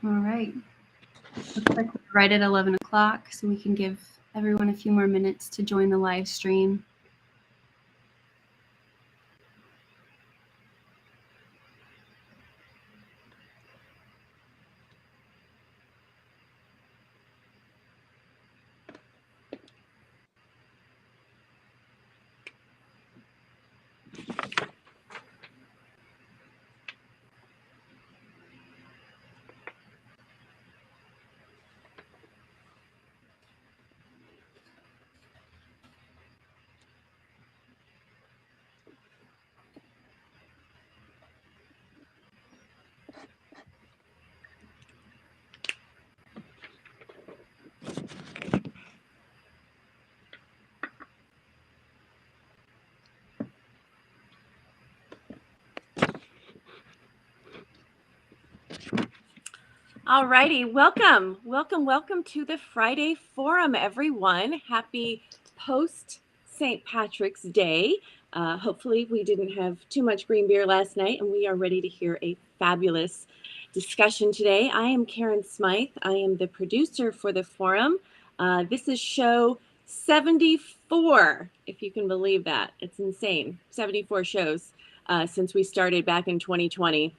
All right. Looks like we're right at 11 o'clock, so we can give everyone a few more minutes to join the live stream. All righty, welcome to the Friday Forum, everyone. Happy post St. Patrick's Day. Hopefully we didn't have too much green beer last night, and we are ready to hear a fabulous discussion today. I am Karen Smythe. I am the producer for the forum. This is show 74, if you can believe that. It's insane. 74 shows since we started back in 2020.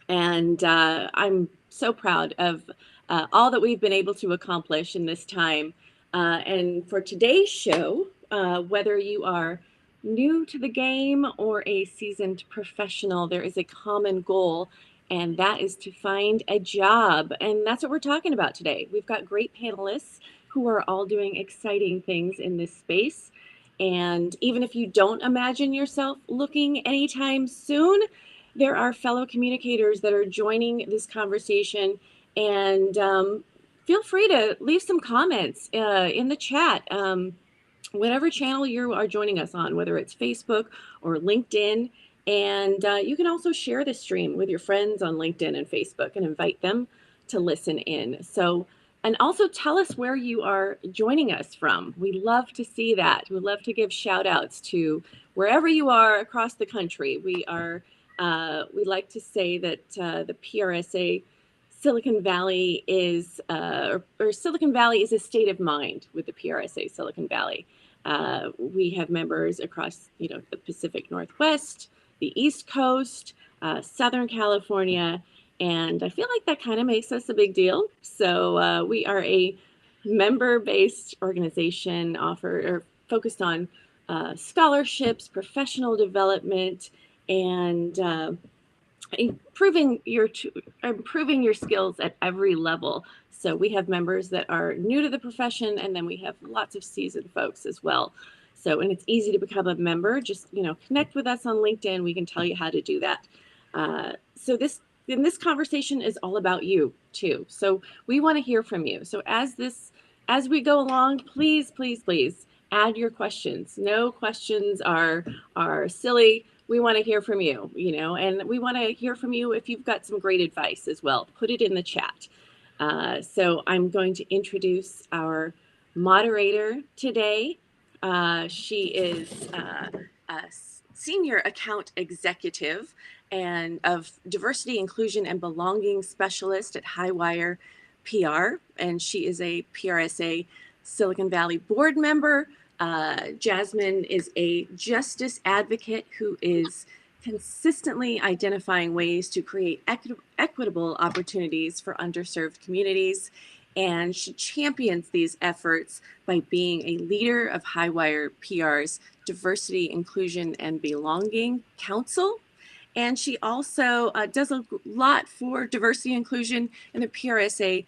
And I'm so proud of all that we've been able to accomplish in this time. And for today's show, whether you are new to the game or a seasoned professional, there is a common goal, and that is to find a job. And that's what we're talking about today. We've got great panelists who are all doing exciting things in this space. And even if you don't imagine yourself looking anytime soon, there are fellow communicators that are joining this conversation, and feel free to leave some comments in the chat, whatever channel you are joining us on, whether it's Facebook or LinkedIn. And you can also share the stream with your friends on LinkedIn and Facebook and invite them to listen in. So, and also tell us where you are joining us from. We love to see that. We love to give shout outs to wherever you are across the country. We like to say that the PRSA Silicon Valley is, or Silicon Valley is a state of mind with the PRSA Silicon Valley. We have members across, the Pacific Northwest, the East Coast, Southern California, and I feel like that kind of makes us a big deal. So we are a member-based organization focused on scholarships, professional development, and improving your skills at every level. So we have members that are new to the profession, and then we have lots of seasoned folks as well. So, and it's easy to become a member. Just, connect with us on LinkedIn. We can tell you how to do that. So this conversation is all about you too. So we want to hear from you. So as we go along, please add your questions. No questions are silly. We want to hear from you, and we want to hear from you if you've got some great advice as well. Put it in the chat. So I'm going to introduce our moderator today. She is a senior account executive and of diversity, inclusion, and belonging specialist at Highwire PR, and she is a PRSA Silicon Valley board member. Jazmin is a justice advocate who is consistently identifying ways to create equitable opportunities for underserved communities. and she champions these efforts by being a leader of Highwire PR's Diversity, Inclusion, and Belonging Council. And she also does a lot for diversity and inclusion in the PRSA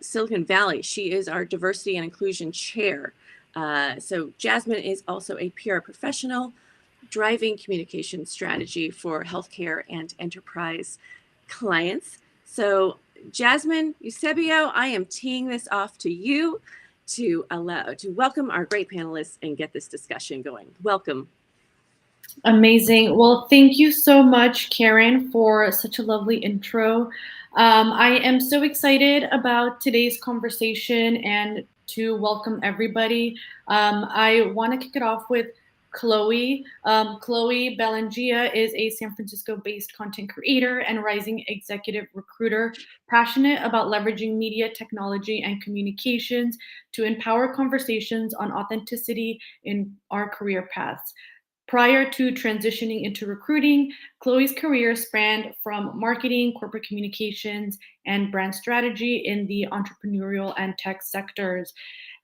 Silicon Valley. She is our diversity and inclusion chair. So Jazmin is also a PR professional driving communication strategy for healthcare and enterprise clients. So Jazmin, Eusébio, I am teeing this off to you to welcome our great panelists and get this discussion going. Welcome. Amazing. Well, thank you so much, Karen, for such a lovely intro. I am so excited about today's conversation and to welcome everybody. I want to kick it off with Chloe. Chloe Belangia is a San Francisco-based content creator and rising executive recruiter, passionate about leveraging media, technology, and communications to empower conversations on authenticity in our career paths. Prior to transitioning into recruiting, Chloe's career spanned from marketing, corporate communications, and brand strategy in the entrepreneurial and tech sectors.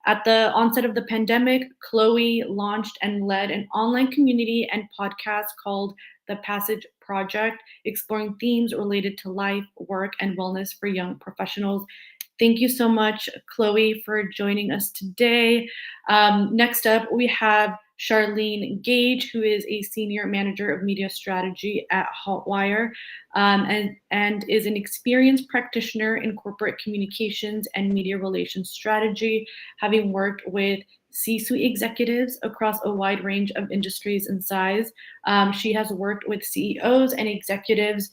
At the onset of the pandemic, Chloe launched and led an online community and podcast called The Passage Project, exploring themes related to life, work, and wellness for young professionals. Thank you so much, Chloe, for joining us today. Next up, we have Charlene Gage, who is a senior manager of media strategy at Highwire, and is an experienced practitioner in corporate communications and media relations strategy, having worked with C-suite executives across a wide range of industries and size. She has worked with CEOs and executives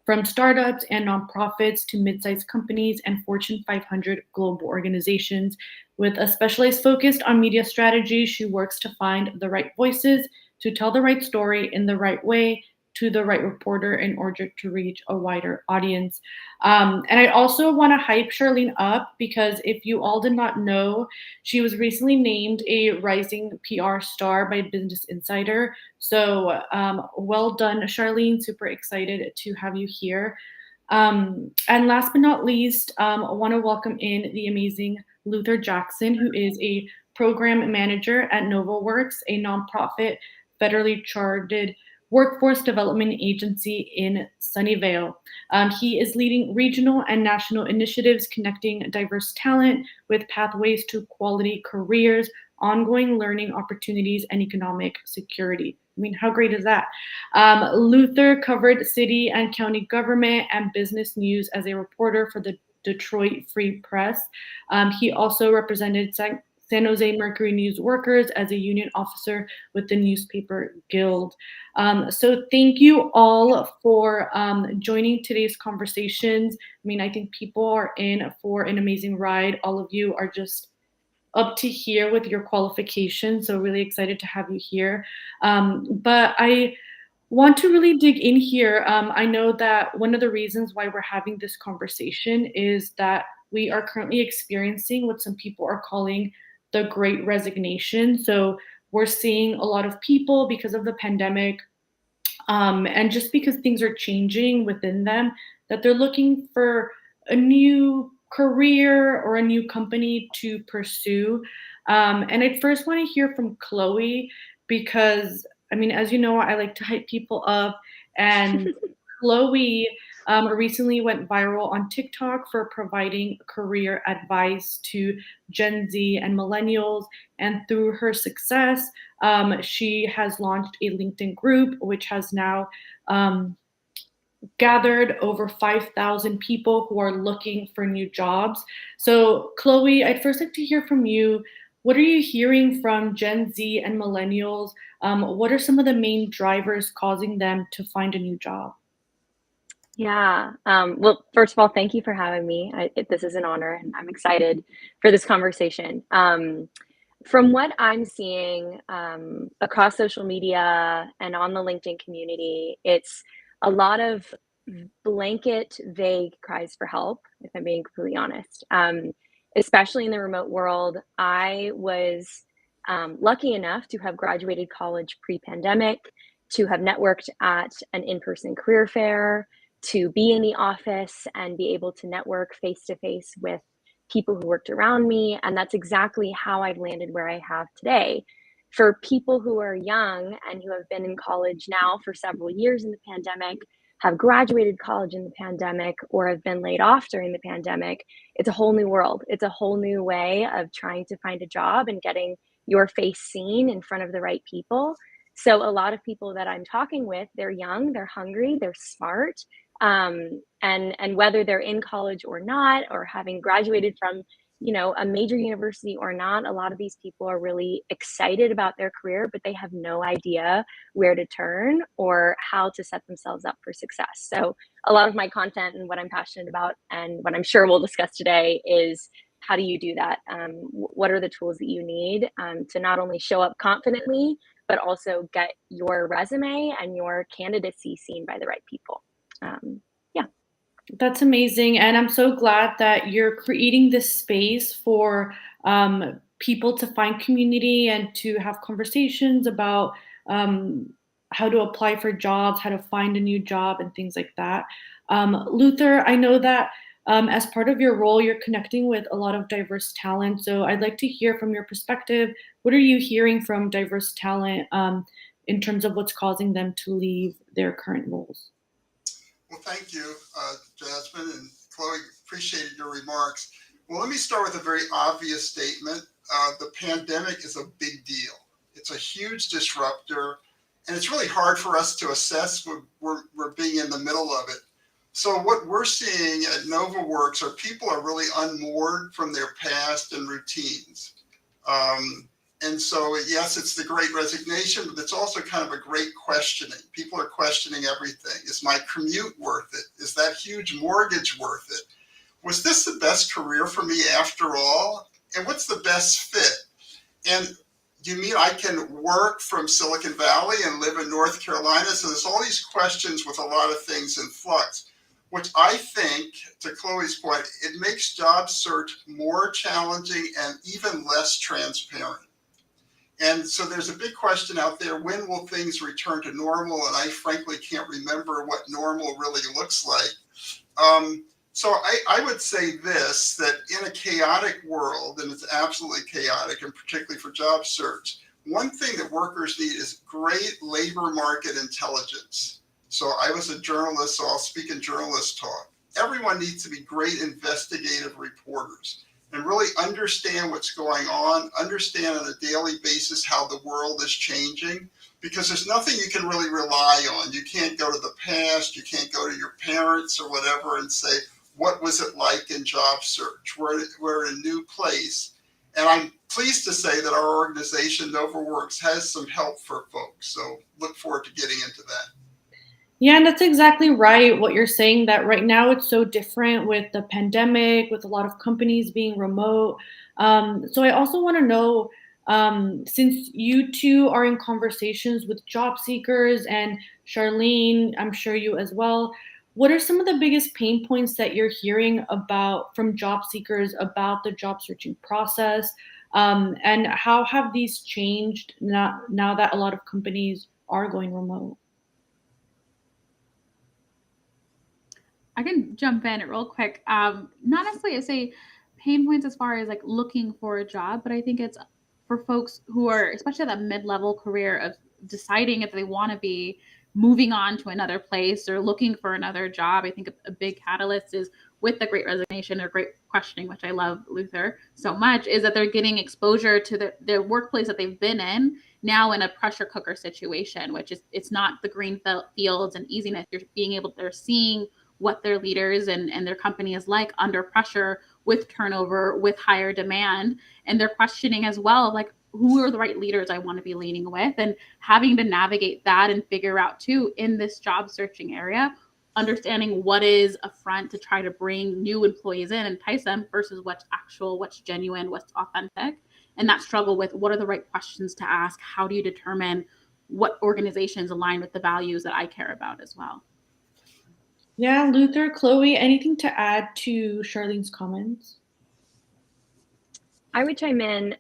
from startups and nonprofits to mid-sized companies and Fortune 500 global organizations. With a specialized focus on media strategy, she works to find the right voices, to tell the right story in the right way, to the right reporter in order to reach a wider audience. And I also want to hype Charlene up because if you all did not know, she was recently named a rising PR star by Business Insider. So well done, Charlene. Super excited to have you here. And last but not least, I want to welcome in the amazing Luther Jackson, who is a program manager at NovaWorks, a nonprofit federally chartered workforce development agency in Sunnyvale. He is leading regional and national initiatives connecting diverse talent with pathways to quality careers, ongoing learning opportunities, and economic security. I mean, how great is that? Luther covered city and county government and business news as a reporter for the Detroit Free Press. He also represented San Jose Mercury News workers as a union officer with the Newspaper Guild. So thank you all for joining today's conversations. I mean, I think people are in for an amazing ride. All of you are just up to here with your qualifications. So really excited to have you here. But I want to really dig in here. I know that one of the reasons why we're having this conversation is that we are currently experiencing what some people are calling the Great Resignation. So we're seeing a lot of people because of the pandemic and just because things are changing within them, that they're looking for a new career or a new company to pursue. And I first want to hear from Chloe because, I mean, as you know, I like to hype people up. And Chloe recently went viral on TikTok for providing career advice to Gen Z and millennials. And through her success, she has launched a LinkedIn group, which has now gathered over 5,000 people who are looking for new jobs. So, Chloe, I'd first like to hear from you. What are you hearing from Gen Z and millennials? What are some of the main drivers causing them to find a new job? Yeah. Well, first of all, thank you for having me. This is an honor, and I'm excited for this conversation. From what I'm seeing across social media and on the LinkedIn community, it's a lot of blanket, vague cries for help, if I'm being completely honest. Especially in the remote world, I was lucky enough to have graduated college pre-pandemic, to have networked at an in-person career fair, to be in the office and be able to network face-to-face with people who worked around me. And that's exactly how I've landed where I have today. For people who are young and who have been in college now for several years in the pandemic, have graduated college in the pandemic, or have been laid off during the pandemic, it's a whole new world. It's a whole new way of trying to find a job and getting your face seen in front of the right people. So a lot of people that I'm talking with, they're young, they're hungry, they're smart. And whether they're in college or not, or having graduated from, you know, a major university or not, a lot of these people are really excited about their career, but they have no idea where to turn or how to set themselves up for success. So a lot of my content and what I'm passionate about and what I'm sure we'll discuss today is how do you do that? What are the tools that you need to not only show up confidently, but also get your resume and your candidacy seen by the right people. Yeah. That's amazing. And I'm so glad that you're creating this space for people to find community and to have conversations about how to apply for jobs, how to find a new job, and things like that. Luther, I know that as part of your role, you're connecting with a lot of diverse talent. So I'd like to hear from your perspective, what are you hearing from diverse talent in terms of what's causing them to leave their current roles? Well, thank you, Jazmin and Chloe. Appreciated your remarks. Well, let me start with a very obvious statement. The pandemic is a big deal. It's a huge disruptor, and it's really hard for us to assess. We're being in the middle of it. So what we're seeing at NovaWorks are people are really unmoored from their past and routines. And so, yes, it's the great resignation, but it's also kind of a great questioning. People are questioning everything. Is my commute worth it? Is that huge mortgage worth it? Was this the best career for me after all? And what's the best fit? And do you mean I can work from Silicon Valley and live in North Carolina? So there's all these questions with a lot of things in flux, which I think, to Chloe's point, it makes job search more challenging and even less transparent. And so there's a big question out there, when will things return to normal? And I frankly can't remember what normal really looks like. So I would say this, that in a chaotic world, and it's absolutely chaotic, and particularly for job search, one thing that workers need is great labor market intelligence. So I was a journalist, so I'll speak in journalist talk. Everyone needs to be great investigative reporters and really understand what's going on, understand on a daily basis how the world is changing, because there's nothing you can really rely on. You can't go to the past, you can't go to your parents or whatever and say, what was it like in job search? We're in a new place. And I'm pleased to say that our organization, NovaWorks, has some help for folks. So look forward to getting into that. Yeah, and that's exactly right. What you're saying, that right now it's so different with the pandemic, with a lot of companies being remote. So I also want to know, since you two are in conversations with job seekers, and Charlene, I'm sure you as well, what are some of the biggest pain points that you're hearing about from job seekers about the job searching process? And how have these changed now that a lot of companies are going remote? I can jump in real quick. Not necessarily say pain points as far as like looking for a job, but I think it's for folks who are, especially that mid-level career of deciding if they want to be moving on to another place or looking for another job. I think a big catalyst is with the Great Resignation or Great Questioning, which I love, Luther, so much, is that they're getting exposure to their workplace that they've been in now in a pressure cooker situation, which is, it's not the green fields and easiness. They're seeing what their leaders and their company is like under pressure with turnover, with higher demand. And they're questioning as well, like, who are the right leaders I want to be leading with, and having to navigate that and figure out too, in this job searching area, understanding what is a front to try to bring new employees in and entice them versus what's actual, what's genuine, what's authentic. And that struggle with what are the right questions to ask? How do you determine what organizations align with the values that I care about as well? Yeah, Luther, Chloe, anything to add to Charlene's comments? I would chime in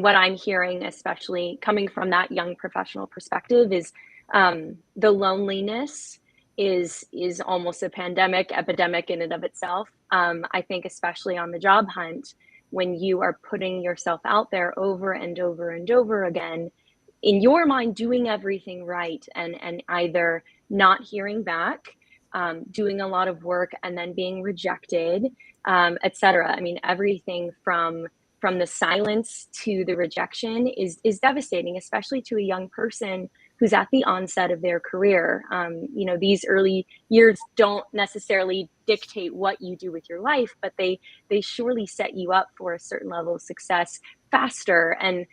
what I'm hearing, especially coming from that young professional perspective, is the loneliness is almost a epidemic in and of itself. I think especially on the job hunt, when you are putting yourself out there over and over and over again, in your mind doing everything right, and either not hearing back, doing a lot of work and then being rejected, etc. I mean, everything from the silence to the rejection is devastating, especially to a young person who's at the onset of their career. You know, these early years don't necessarily dictate what you do with your life, but they surely set you up for a certain level of success faster. And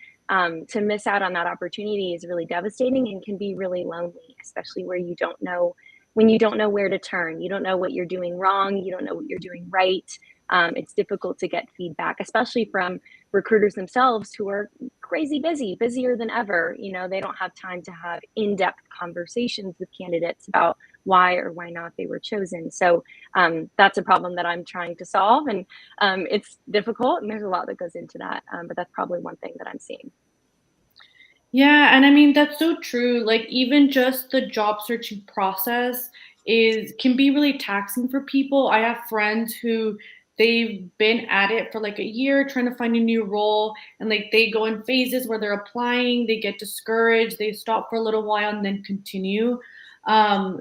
to miss out on that opportunity is really devastating and can be really lonely, especially where you don't know, when you don't know where to turn. You don't know what you're doing wrong. You don't know what you're doing right. It's difficult to get feedback, especially from recruiters themselves who are crazy busy, busier than ever. You know, they don't have time to have in-depth conversations with candidates about why or why not they were chosen. So that's a problem that I'm trying to solve, and it's difficult, and there's a lot that goes into that, but that's probably one thing that I'm seeing. Yeah, and I mean that's so true. Like even just the job searching process can be really taxing for people. I have friends who they've been at it for like a year trying to find a new role, and like they go in phases where they're applying, they get discouraged, they stop for a little while and then continue.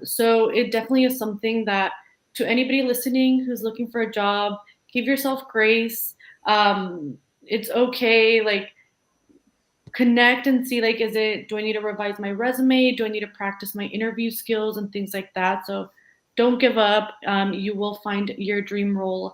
So it definitely is something that, to anybody listening who's looking for a job, give yourself grace. It's okay. Like connect and see, like, do I need to revise my resume? Do I need to practice my interview skills and things like that? So don't give up. You will find your dream role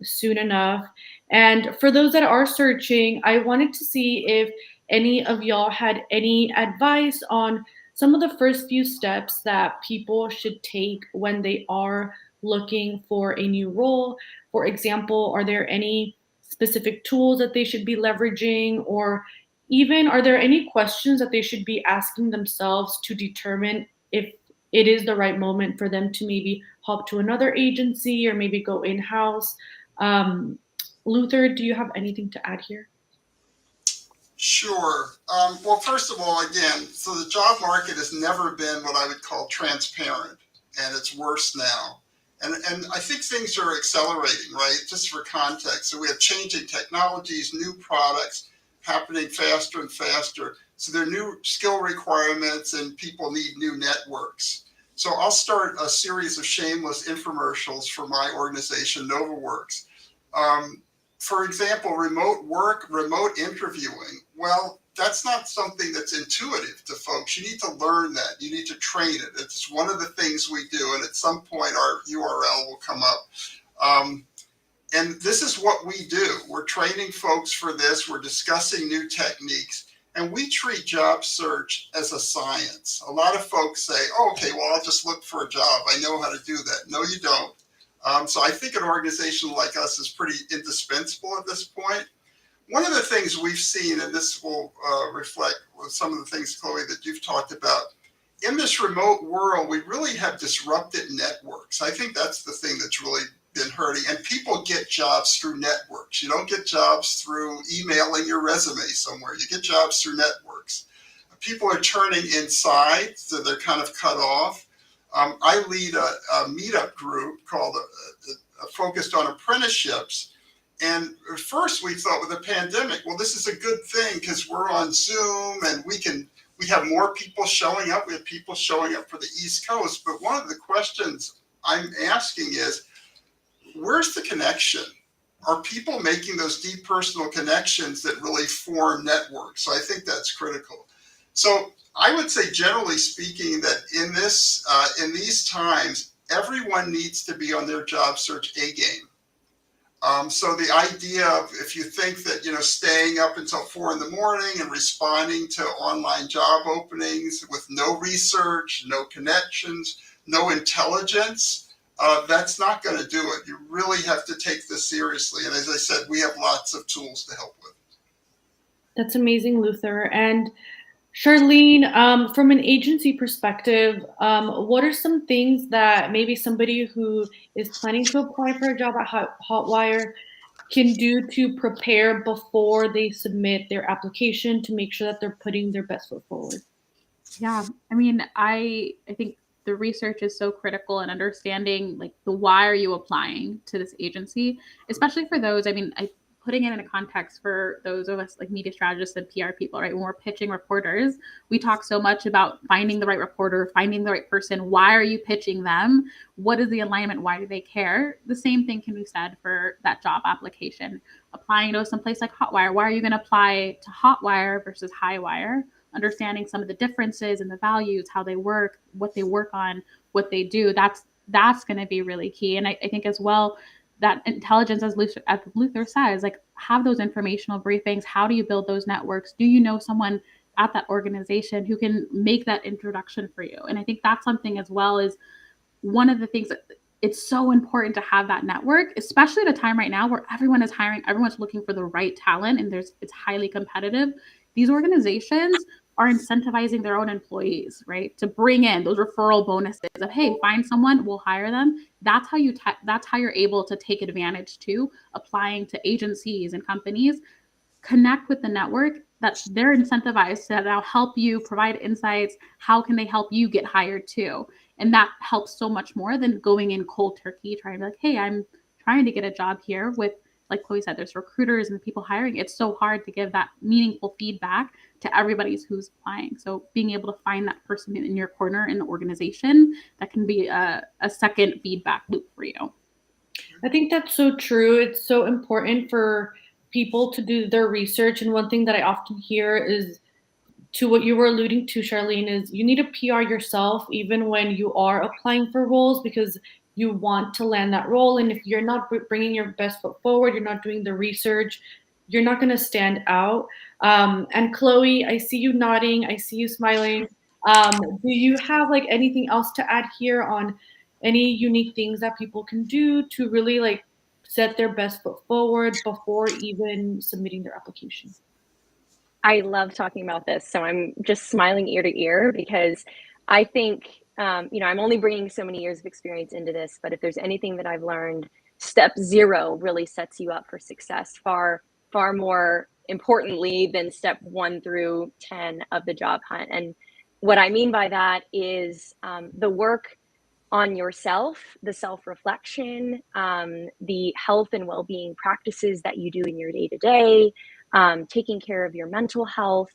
soon enough. And for those that are searching, I wanted to see if any of y'all had any advice on some of the first few steps that people should take when they are looking for a new role. For example, are there any specific tools that they should be leveraging, or even, are there any questions that they should be asking themselves to determine if it is the right moment for them to maybe hop to another agency or maybe go in-house? Luther, do you have anything to add here? Sure. Well, first of all, again, so the job market has never been what I would call transparent, and it's worse now. And I think things are accelerating, right? Just for context. So we have changing technologies, new products happening faster and faster. So there are new skill requirements and people need new networks. So I'll start a series of shameless infomercials for my organization, NovaWorks. For example, remote work, remote interviewing. Well, that's not something that's intuitive to folks. You need to learn that. You need to train it. It's one of the things we do. And at some point, our URL will come up. And this is what we do. We're training folks for this. We're discussing new techniques. And we treat job search as a science. A lot of folks say, oh, okay, well, I'll just look for a job. I know how to do that. No, you don't. So I think an organization like us is pretty indispensable at this point. One of the things we've seen, and this will reflect some of the things, Chloe, that you've talked about, in this remote world, we really have disrupted networks. I think that's the thing that's really been hurting. And people get jobs through networks. You don't get jobs through emailing your resume somewhere. You get jobs through networks. People are turning inside, so they're kind of cut off. I lead a meetup group called focused on apprenticeships. And at first we thought with the pandemic, well, this is a good thing because we're on Zoom and we have more people showing up. We have people showing up for the East Coast. But one of the questions I'm asking is, where's the connection? Are people making those deep personal connections that really form networks? So I think that's critical. So I would say, generally speaking, that in these times, everyone needs to be on their job search A game. So the idea of, if you think that, staying up until 4 a.m. and responding to online job openings with no research, no connections, no intelligence, that's not going to do it. You really have to take this seriously. And as I said, we have lots of tools to help with. That's amazing, Luther. And Charlene, from an agency perspective, what are some things that maybe somebody who is planning to apply for a job at Hotwire can do to prepare before they submit their application to make sure that they're putting their best foot forward? Yeah, I mean, I think the research is so critical in understanding like the why are you applying to this agency, especially for those, I mean, putting it in a context for those of us like media strategists and PR people, right? When we're pitching reporters, we talk so much about finding the right reporter, finding the right person. Why are you pitching them? What is the alignment? Why do they care? The same thing can be said for that job application. Applying to someplace like Hotwire, why are you going to apply to Hotwire versus Highwire? Understanding some of the differences and the values, how they work, what they work on, what they do, that's going to be really key. And I think as well, that intelligence, as Luther says, like have those informational briefings. How do you build those networks? Do you know someone at that organization who can make that introduction for you? And I think that's something as well is one of the things that it's so important to have that network, especially at a time right now where everyone is hiring, everyone's looking for the right talent, and it's highly competitive. These organizations are incentivizing their own employees, right, to bring in those referral bonuses of, hey, find someone, we'll hire them. That's how you're able to take advantage to applying to agencies and companies. Connect with the network that they're incentivized to now help you provide insights. How can they help you get hired too? And that helps so much more than going in cold turkey, trying to be like, hey, I'm trying to get a job here with, like Chloe said, there's recruiters and people hiring. It's so hard to give that meaningful feedback to everybody who's applying. So being able to find that person in your corner in the organization, that can be a second feedback loop for you. I think that's so true. It's so important for people to do their research. And one thing that I often hear is, to what you were alluding to, Charlene, is you need to PR yourself even when you are applying for roles, because you want to land that role. And if you're not bringing your best foot forward, you're not doing the research, you're not going to stand out. And Chloe, I see you nodding. I see you smiling. Do you have like anything else to add here on any unique things that people can do to really like set their best foot forward before even submitting their application? I love talking about this. So I'm just smiling ear to ear because I think, I'm only bringing so many years of experience into this, but if there's anything that I've learned, step 0 really sets you up for success far, far more importantly than step 1 through 10 of the job hunt. And what I mean by that is the work on yourself, the self-reflection, the health and well-being practices that you do in your day-to-day, taking care of your mental health,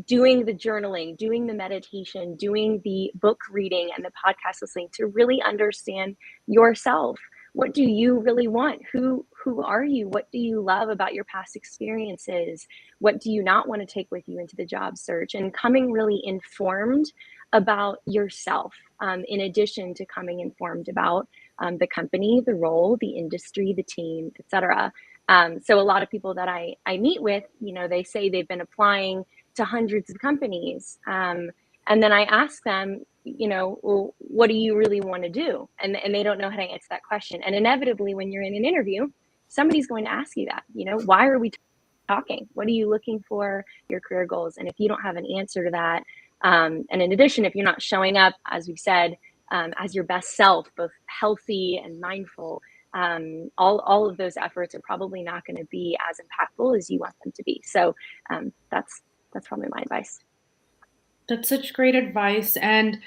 doing the journaling, doing the meditation, doing the book reading and the podcast listening to really understand yourself. What do you really want? Who are you? What do you love about your past experiences? What do you not want to take with you into the job search? And coming really informed about yourself, in addition to coming informed about the company, the role, the industry, the team, etc. So a lot of people that I meet with, they say they've been applying to hundreds of companies. And then I ask them, well, what do you really want to do? And they don't know how to answer that question. And inevitably, when you're in an interview, somebody's going to ask you that, why are we talking? What are you looking for? Your career goals. And if you don't have an answer to that, and in addition, if you're not showing up, as we've said, as your best self, both healthy and mindful, all of those efforts are probably not going to be as impactful as you want them to be. So that's probably my advice. That's such great advice. And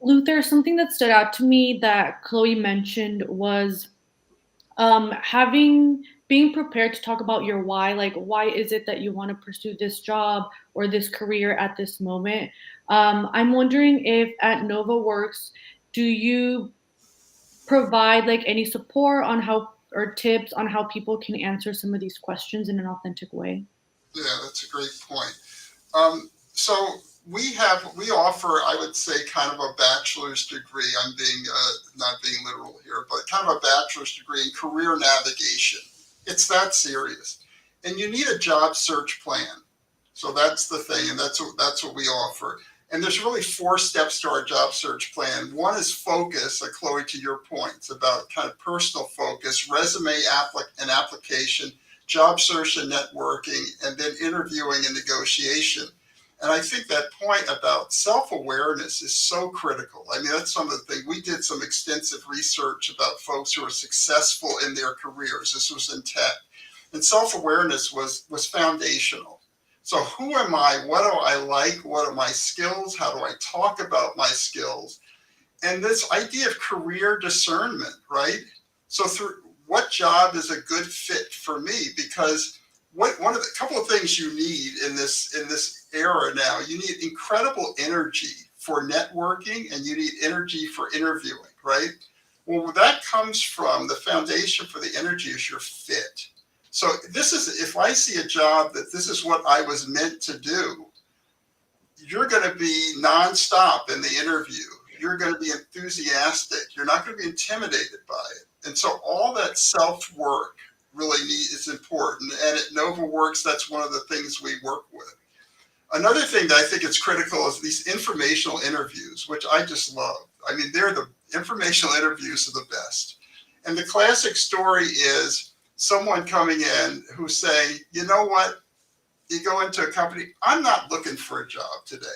Luther, something that stood out to me that Chloe mentioned was being prepared to talk about your why. Like, why is it that you want to pursue this job or this career at this moment? I'm wondering if at NovaWorks, do you provide like any support on how, or tips on how people can answer some of these questions in an authentic way? Yeah, that's a great point. So we offer, I would say, kind of a bachelor's degree. I'm being not being literal here, but kind of a bachelor's degree in career navigation. It's that serious, and you need a job search plan. So that's the thing, and that's what we offer. And there's really 4 steps to our job search plan. One is focus, like Chloe, to your points about kind of personal focus, resume and application, job search and networking, and then interviewing and negotiation. And I think that point about self-awareness is so critical. I mean, that's some of the things. We did some extensive research about folks who are successful in their careers. This was in tech. And self-awareness was foundational. So who am I? What do I like? What are my skills? How do I talk about my skills? And this idea of career discernment, right? So through what job is a good fit for me? Because one of the couple of things you need in this era now, you need incredible energy for networking, and you need energy for interviewing, right? Well, that comes from the foundation for the energy is your fit. So this is, if I see a job that this is what I was meant to do, you're going to be nonstop in the interview. You're going to be enthusiastic. You're not going to be intimidated by it. And so all that self-work really is important. And at NovaWorks, that's one of the things we work with. Another thing that I think is critical is these informational interviews, which I just love. I mean, the informational interviews are the best. And the classic story is someone coming in who's saying, you know what? You go into a company, I'm not looking for a job today.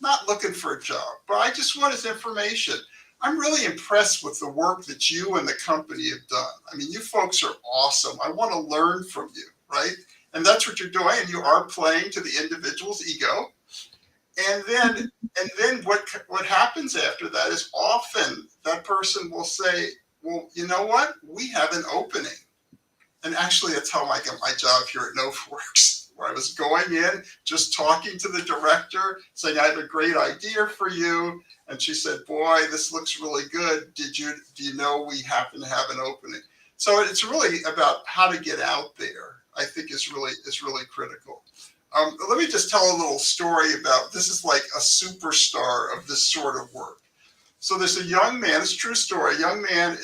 Not looking for a job, but I just want his information. I'm really impressed with the work that you and the company have done. I mean, you folks are awesome. I want to learn from you, right? And that's what you're doing, and you are playing to the individual's ego. And then what happens after that is often that person will say, well, you know what? We have an opening. And actually, that's how I got my job here at NovaWorks, where I was going in, just talking to the director, saying, I have a great idea for you. And she said, boy, this looks really good. Do you know we happen to have an opening? So it's really about how to get out there, I think is really critical. Let me just tell a little story about, this is like a superstar of this sort of work. So there's a young man, it's a true story, a young man,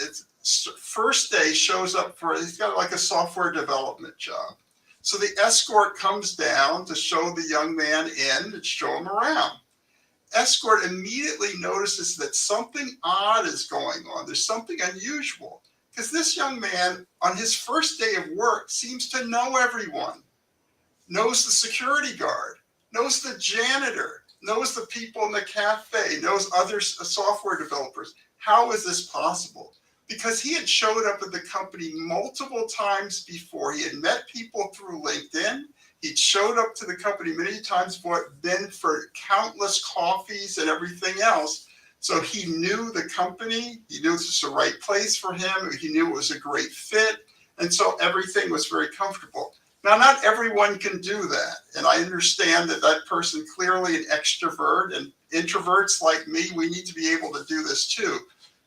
first day shows up he's got like a software development job. So the escort comes down to show the young man in and show him around. Escort immediately notices that something odd is going on. There's something unusual because this young man on his first day of work seems to know everyone, knows the security guard, knows the janitor, knows the people in the cafe, knows other software developers. How is this possible? Because he had showed up at the company multiple times before. He had met people through LinkedIn. He'd showed up to the company many times before, been for countless coffees and everything else. So he knew the company. He knew this was the right place for him. He knew it was a great fit. And so everything was very comfortable. Now, not everyone can do that. And I understand that that person clearly an extrovert, and introverts like me, we need to be able to do this too.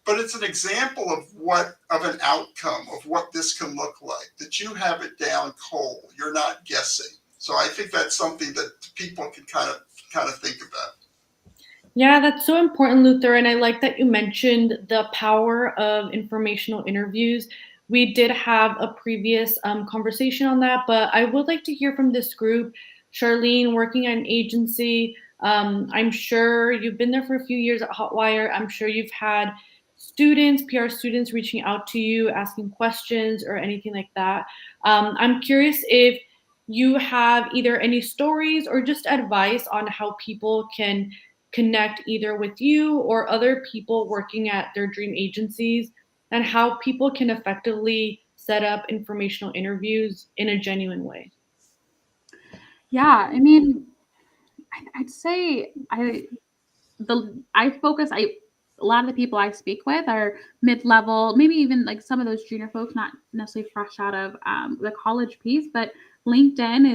But it's an example of an outcome of what this can look like, that you have it down cold. You're not guessing. So I think that's something that people can kind of think about. Yeah, that's so important, Luther. And I like that you mentioned the power of informational interviews. We did have a previous conversation on that, but I would like to hear from this group. Charlene, working at an agency, I'm sure you've been there for a few years at Hotwire. I'm sure you've had students, PR students reaching out to you, asking questions or anything like that. I'm curious if you have either any stories or just advice on how people can connect either with you or other people working at their dream agencies, and how people can effectively set up informational interviews in a genuine way. Yeah, I mean, I'd say a lot of the people I speak with are mid-level, maybe even like some of those junior folks, not necessarily fresh out of the college piece, but LinkedIn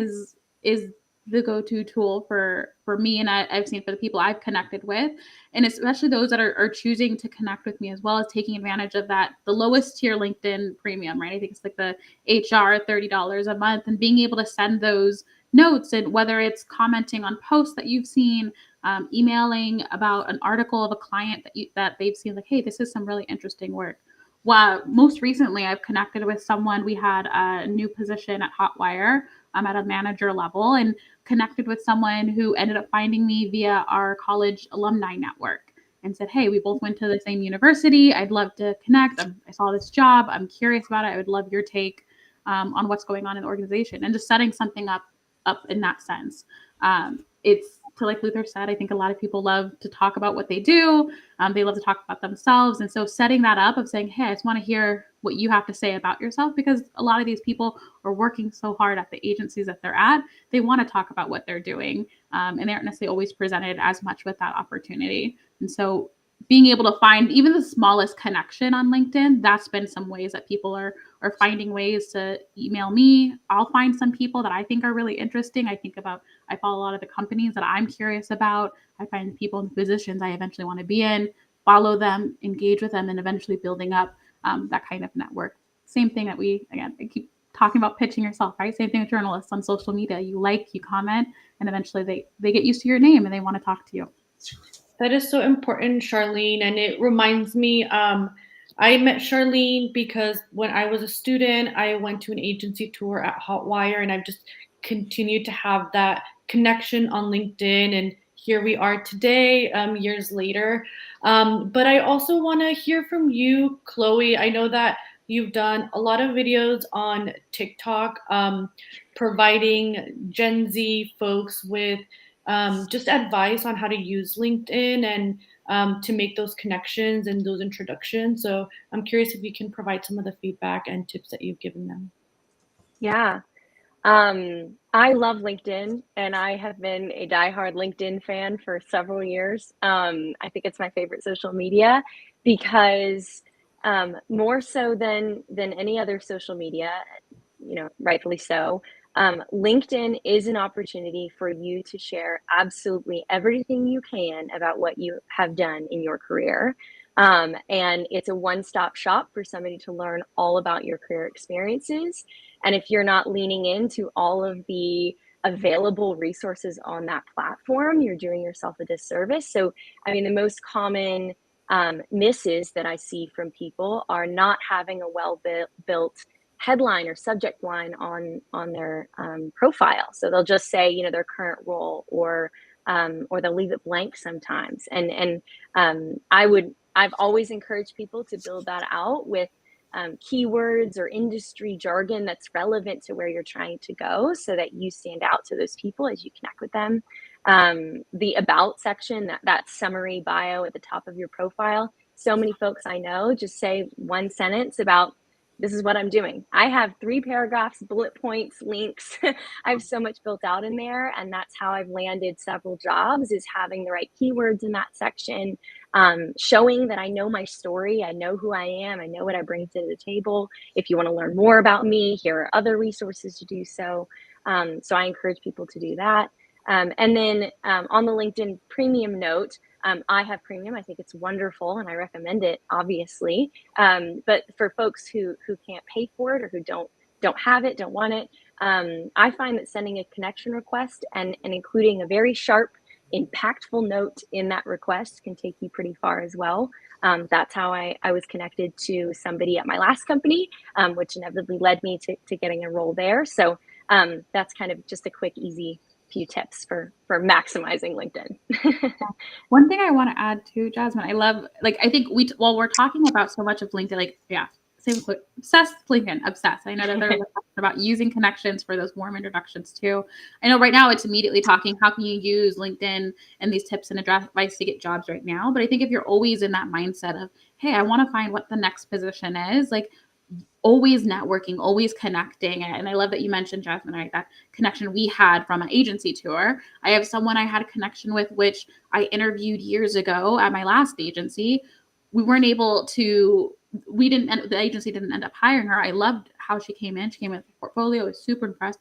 is the go-to tool for me, and I've seen for the people I've connected with, and especially those that are choosing to connect with me, as well as taking advantage of that, the lowest tier LinkedIn premium, right? I think it's like the HR $30 a month, and being able to send those notes, and whether it's commenting on posts that you've seen, emailing about an article of a client that they've seen, like, hey, this is some really interesting work. Well, most recently, I've connected with someone. We had a new position at Hotwire at a manager level, and connected with someone who ended up finding me via our college alumni network and said, hey, we both went to the same university. I'd love to connect. I saw this job. I'm curious about it. I would love your take on what's going on in the organization, and just setting something up in that sense. It's to, like Luther said, I think a lot of people love to talk about what they do. They love to talk about themselves. And so setting that up of saying, hey, I just want to hear what you have to say about yourself, because a lot of these people are working so hard at the agencies that they're at. They want to talk about what they're doing. And they aren't necessarily always presented as much with that opportunity. And so being able to find even the smallest connection on LinkedIn, that's been some ways that people are finding ways to email me. I'll find some people that I think are really interesting. I follow a lot of the companies that I'm curious about. I find people in positions I eventually want to be in, follow them, engage with them, and eventually building up that kind of network. Same thing that I keep talking about pitching yourself, right? Same thing with journalists on social media. You comment, and eventually they get used to your name and they want to talk to you. That is so important, Charlene. And it reminds me, I met Charlene because when I was a student, I went to an agency tour at Highwire, and I've just continued to have that connection on LinkedIn. And here we are today, years later. But I also want to hear from you, Chloe. I know that you've done a lot of videos on TikTok, providing Gen Z folks with just advice on how to use LinkedIn and to make those connections and those introductions. So I'm curious if you can provide some of the feedback and tips that you've given them. Yeah. I love LinkedIn, and I have been a diehard LinkedIn fan for several years. I think it's my favorite social media because more so than any other social media, rightfully so, LinkedIn is an opportunity for you to share absolutely everything you can about what you have done in your career. And it's a one-stop shop for somebody to learn all about your career experiences. And if you're not leaning into all of the available resources on that platform, you're doing yourself a disservice. So, the most common misses that I see from people are not having a well-built headline or subject line on their profile. So they'll just say, their current role, or they'll leave it blank sometimes. And I've always encouraged people to build that out with keywords or industry jargon that's relevant to where you're trying to go, so that you stand out to those people as you connect with them. The about section, that summary bio at the top of your profile. So many folks I know just say one sentence about, this is what I'm doing. I have 3 paragraphs, bullet points, links. I have so much built out in there. And that's how I've landed several jobs, is having the right keywords in that section, showing that I know my story. I know who I am. I know what I bring to the table. If you want to learn more about me, here are other resources to do so. So I encourage people to do that. And then on the LinkedIn premium note, I have premium. I think it's wonderful, and I recommend it, obviously. But for folks who can't pay for it, or who don't have it, don't want it, I find that sending a connection request and including a very sharp, impactful note in that request can take you pretty far as well. That's how I was connected to somebody at my last company, which inevitably led me to getting a role there. So that's kind of just a quick, easy few tips for maximizing LinkedIn. One thing I want to add too, Jazmin, I love, I think while we're talking about so much of LinkedIn, same quick, obsessed with LinkedIn, obsessed. I know that they're about using connections for those warm introductions too. I know right now it's immediately talking, how can you use LinkedIn and these tips and advice to get jobs right now? But I think if you're always in that mindset of, hey, I want to find what the next position is, always networking, always connecting. And I love that you mentioned, Jazmin, right? That connection we had from an agency tour. I have someone I had a connection with, which I interviewed years ago at my last agency. We weren't able to, the agency didn't end up hiring her. I loved how she came in. She came in with a portfolio. I was super impressed.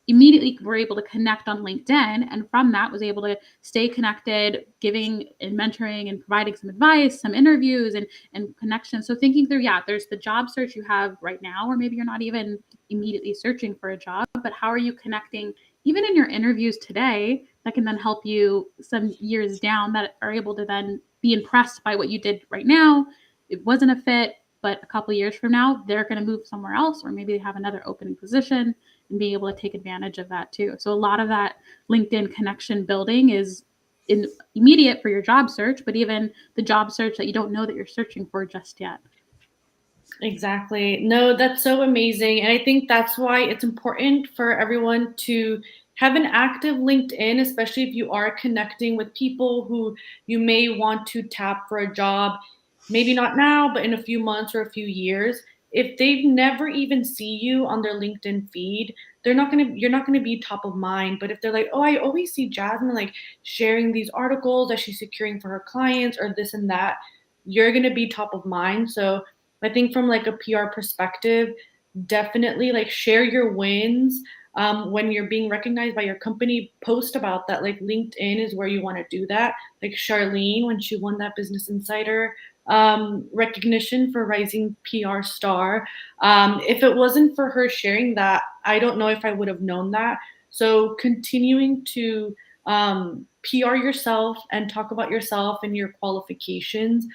Immediately were able to connect on LinkedIn, and from that was able to stay connected, giving and mentoring and providing some advice, some interviews and connections. So thinking through, there's the job search you have right now, or maybe you're not even immediately searching for a job, but how are you connecting even in your interviews today that can then help you some years down, that are able to then be impressed by what you did right now. It wasn't a fit, but a couple of years from now, they're going to move somewhere else, or maybe they have another opening position, and being able to take advantage of that too. So a lot of that LinkedIn connection building is immediate for your job search, but even the job search that you don't know that you're searching for just yet. Exactly. No, that's so amazing. And I think that's why it's important for everyone to have an active LinkedIn, especially if you are connecting with people who you may want to tap for a job, maybe not now, but in a few months or a few years. If they've never even see you on their LinkedIn feed, you're not gonna be top of mind. But if they're like, oh, I always see Jazmin like sharing these articles that she's securing for her clients or this and that, you're gonna be top of mind. So I think from like a PR perspective, definitely like share your wins. When you're being recognized by your company, post about that. Like LinkedIn is where you want to do that. Like Charlene, when she won that Business Insider recognition for Rising PR Star. If it wasn't for her sharing that, I don't know if I would have known that. So continuing to PR yourself and talk about yourself and your qualifications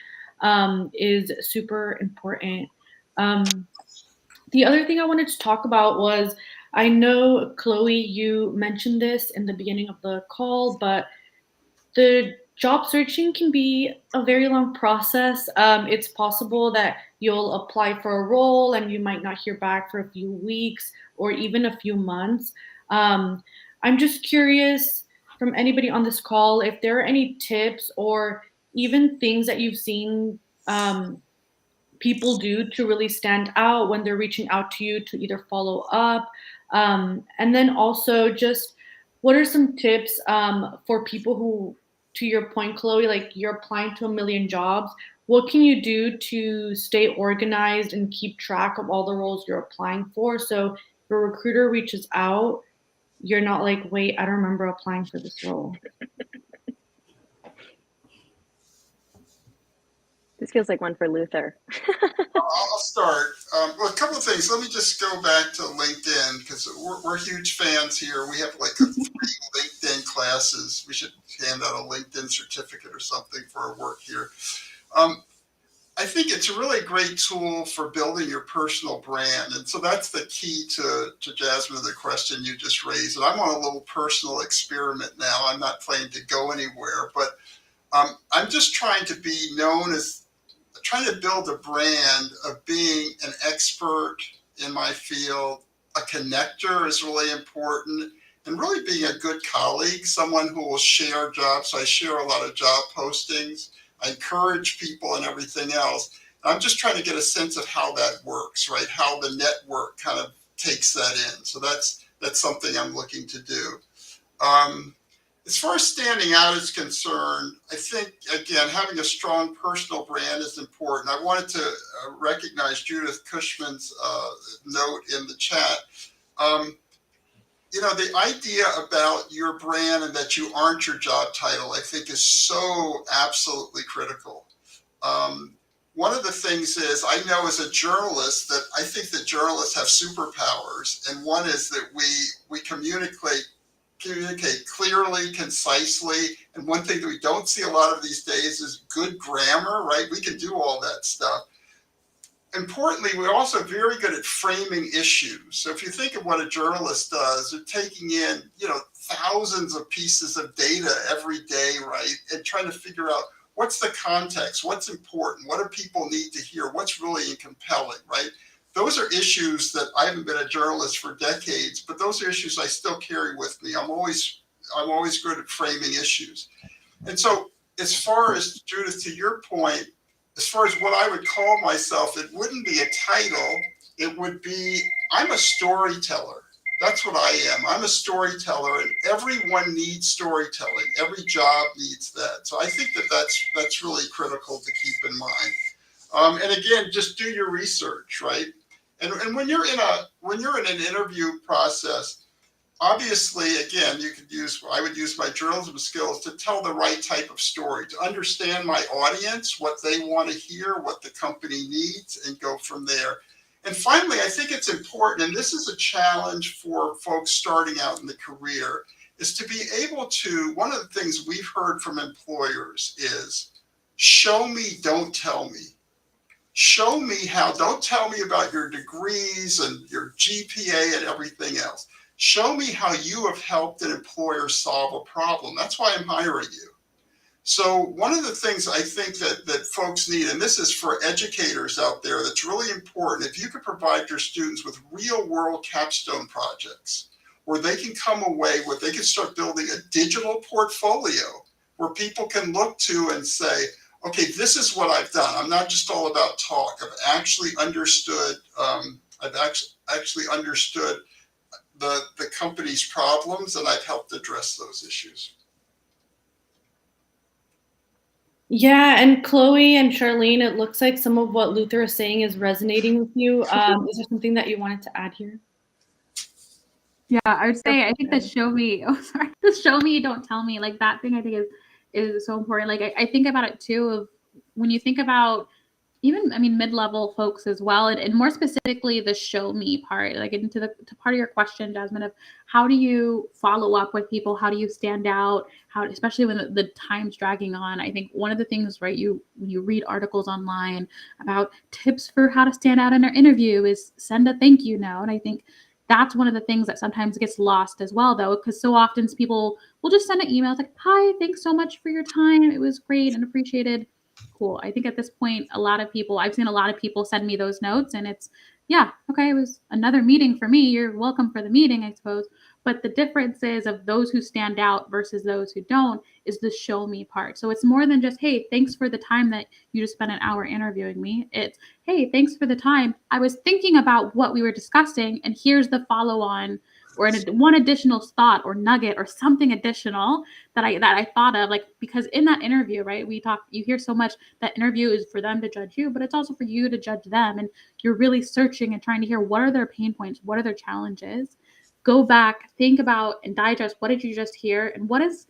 is super important. The other thing I wanted to talk about was, I know, Chloe, you mentioned this in the beginning of the call, but the job searching can be a very long process. It's possible that you'll apply for a role and you might not hear back for a few weeks or even a few months. I'm just curious from anybody on this call if there are any tips or even things that you've seen people do to really stand out when they're reaching out to you to either follow up. And then also just what are some tips for people who, to your point, Chloe, like you're applying to a million jobs. What can you do to stay organized and keep track of all the roles you're applying for? So if a recruiter reaches out, you're not like, wait, I don't remember applying for this role. This feels like one for Luther. I'll start. Well, a couple of things. Let me just go back to LinkedIn because we're huge fans here. We have like 3 LinkedIn classes. We should hand out a LinkedIn certificate or something for our work here. I think it's a really great tool for building your personal brand. And so that's the key to Jazmin, the question you just raised. And I'm on a little personal experiment now. I'm not planning to go anywhere, but I'm just trying to be known as, trying to build a brand of being an expert in my field. A connector is really important, and really being a good colleague, someone who will share jobs. So I share a lot of job postings. I encourage people and everything else. I'm just trying to get a sense of how that works, right? How the network kind of takes that in. So that's something I'm looking to do. As far as standing out is concerned, I think, again, having a strong personal brand is important. I wanted to recognize Judith Cushman's note in the chat. The idea about your brand and that you aren't your job title, I think, is so absolutely critical. One of the things is, I know as a journalist that I think that journalists have superpowers, and one is that we communicate clearly, concisely. And one thing that we don't see a lot of these days is good grammar, right? We can do all that stuff. Importantly, we're also very good at framing issues. So if you think of what a journalist does, they're taking in, thousands of pieces of data every day, right? And trying to figure out what's the context, what's important, what do people need to hear, what's really compelling, right? Those are issues that I haven't been a journalist for decades, but those are issues I still carry with me. I'm always good at framing issues. And so as far as, Judith, to your point, as far as what I would call myself, it wouldn't be a title. It would be, I'm a storyteller. That's what I am. I'm a storyteller, and everyone needs storytelling. Every job needs that. So I think that's really critical to keep in mind. And again, just do your research, right? And when you're in an interview process, obviously, again, I would use my journalism skills to tell the right type of story, to understand my audience, what they want to hear, what the company needs, and go from there. And finally, I think it's important, and this is a challenge for folks starting out in the career, is to be able to, one of the things we've heard from employers is, show me, don't tell me. Show me how, don't tell me about your degrees and your GPA and everything else. Show me how you have helped an employer solve a problem. That's why I'm hiring you. So one of the things I think that folks need, and this is for educators out there, that's really important, if you could provide your students with real world capstone projects where they can come away where they can start building a digital portfolio where people can look to and say, okay, this is what I've done. I'm not just all about talk. I've actually understood. I've actually understood the company's problems, and I've helped address those issues. Yeah, and Chloe and Charlene, it looks like some of what Luther is saying is resonating with you. Is there something that you wanted to add here? Yeah, I would say I think the show me, the show me, don't tell me, like that thing I think is so important. Like I think about it too, of when you think about even, I mean, mid-level folks as well, and more specifically the show me part, like into to part of your question, Jazmin, of how do you follow up with people? How do you stand out? How, especially when the time's dragging on. I think one of the things, right, when you read articles online about tips for how to stand out in an interview is send a thank you note. And I think that's one of the things that sometimes gets lost as well, though, because so often people will just send an email. It's like, hi, thanks so much for your time. It was great and appreciated. Cool. I think at this point, I've seen a lot of people send me those notes, and it's, yeah, okay, it was another meeting for me. You're welcome for the meeting, I suppose. But the difference is of those who stand out versus those who don't is the show me part. So it's more than just, hey, thanks for the time that you just spent an hour interviewing me. It's, hey, thanks for the time. I was thinking about what we were discussing, and here's the follow on or one additional thought or nugget or something additional that I thought of, like, because in that interview, right, you hear so much that interview is for them to judge you, but it's also for you to judge them. And you're really searching and trying to hear, what are their pain points? What are their challenges? Go back, think about and digest, what did you just hear? And what is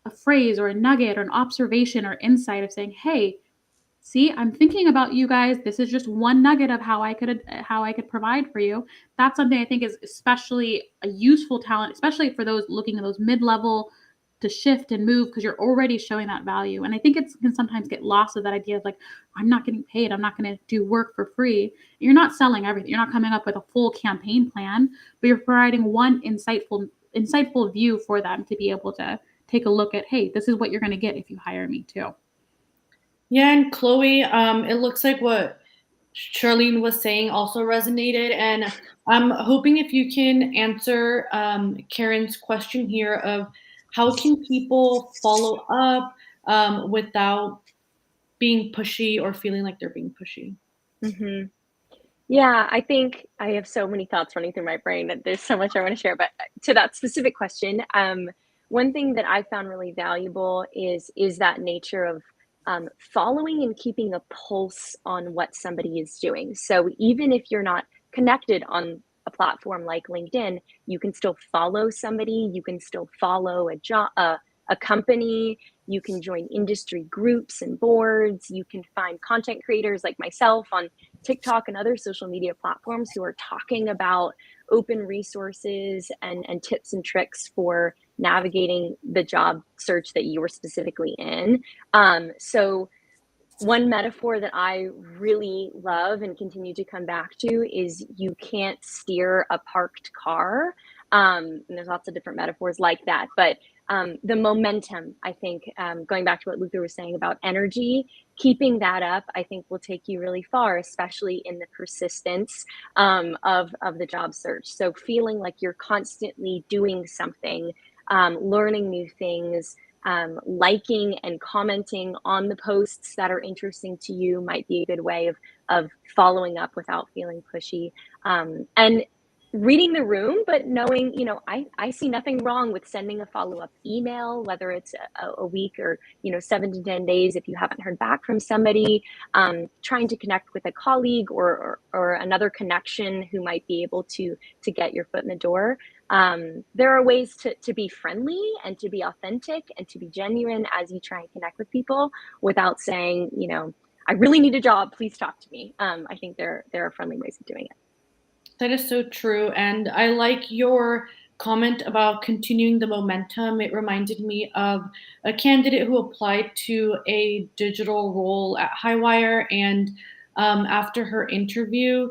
a phrase or a nugget or an observation or insight of saying, hey, see, I'm thinking about you guys. This is just one nugget of how I could provide for you. That's something I think is especially a useful talent, especially for those looking at those mid-level to shift and move, because you're already showing that value. And I think it can sometimes get lost with that idea of like, I'm not getting paid. I'm not going to do work for free. You're not selling everything. You're not coming up with a full campaign plan, but you're providing one insightful view for them to be able to take a look at, hey, this is what you're going to get if you hire me too. Yeah, and Chloe, it looks like what Charlene was saying also resonated, and I'm hoping if you can answer Karen's question here of how can people follow up without being pushy or feeling like they're being pushy? Mm-hmm. Yeah, I think I have so many thoughts running through my brain that there's so much I want to share. But to that specific question, one thing that I found really valuable is that nature of following and keeping a pulse on what somebody is doing. So even if you're not connected on a platform like LinkedIn, you can still follow somebody. You can still follow a company. You can join industry groups and boards. You can find content creators like myself on TikTok and other social media platforms who are talking about open resources and tips and tricks for navigating the job search that you were specifically in. So one metaphor that I really love and continue to come back to is you can't steer a parked car. And there's lots of different metaphors like that, but the momentum, I think, going back to what Luther was saying about energy, keeping that up, I think will take you really far, especially in the persistence of the job search. So feeling like you're constantly doing something, learning new things, liking and commenting on the posts that are interesting to you might be a good way of following up without feeling pushy. And reading the room, but knowing, I see nothing wrong with sending a follow-up email, whether it's a week or, 7 to 10 days if you haven't heard back from somebody, trying to connect with a colleague or another connection who might be able to get your foot in the door. There are ways to be friendly and to be authentic and to be genuine as you try and connect with people without saying, I really need a job, please talk to me. I think there are friendly ways of doing it. That is so true. And I like your comment about continuing the momentum. It reminded me of a candidate who applied to a digital role at Highwire. And after her interview,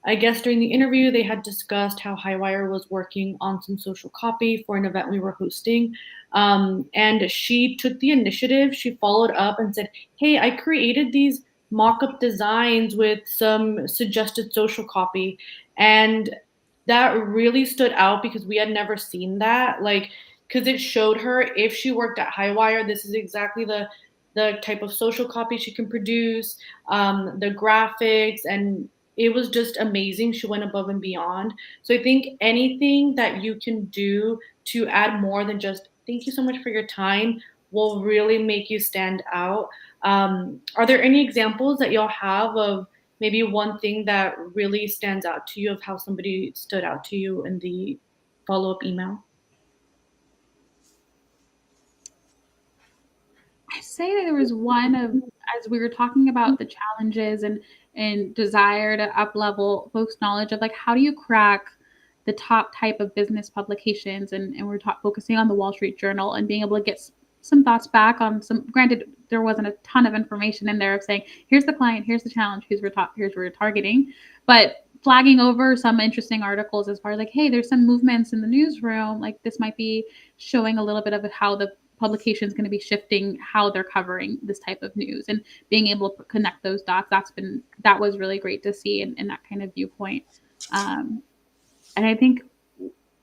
I guess during the interview, they had discussed how Highwire was working on some social copy for an event we were hosting. And she took the initiative. She followed up and said, hey, I created these mock-up designs with some suggested social copy. And that really stood out because we had never seen that. Like, because it showed her if she worked at Highwire, this is exactly the type of social copy she can produce, the graphics, and it was just amazing. She went above and beyond. So I think anything that you can do to add more than just thank you so much for your time will really make you stand out. Are there any examples that y'all have of maybe one thing that really stands out to you of how somebody stood out to you in the follow-up email? I say that there was one of, as we were talking about the challenges and desire to up level folks' knowledge of like how do you crack the top type of business publications, and we're focusing on the Wall Street Journal and being able to get some thoughts back on some. Granted, there wasn't a ton of information in there of saying here's the client, here's the challenge, here's where we're targeting, but flagging over some interesting articles as far as like, hey, there's some movements in the newsroom, like this might be showing a little bit of how the publication is going to be shifting how they're covering this type of news, and being able to connect those dots. That was really great to see in that kind of viewpoint. And I think,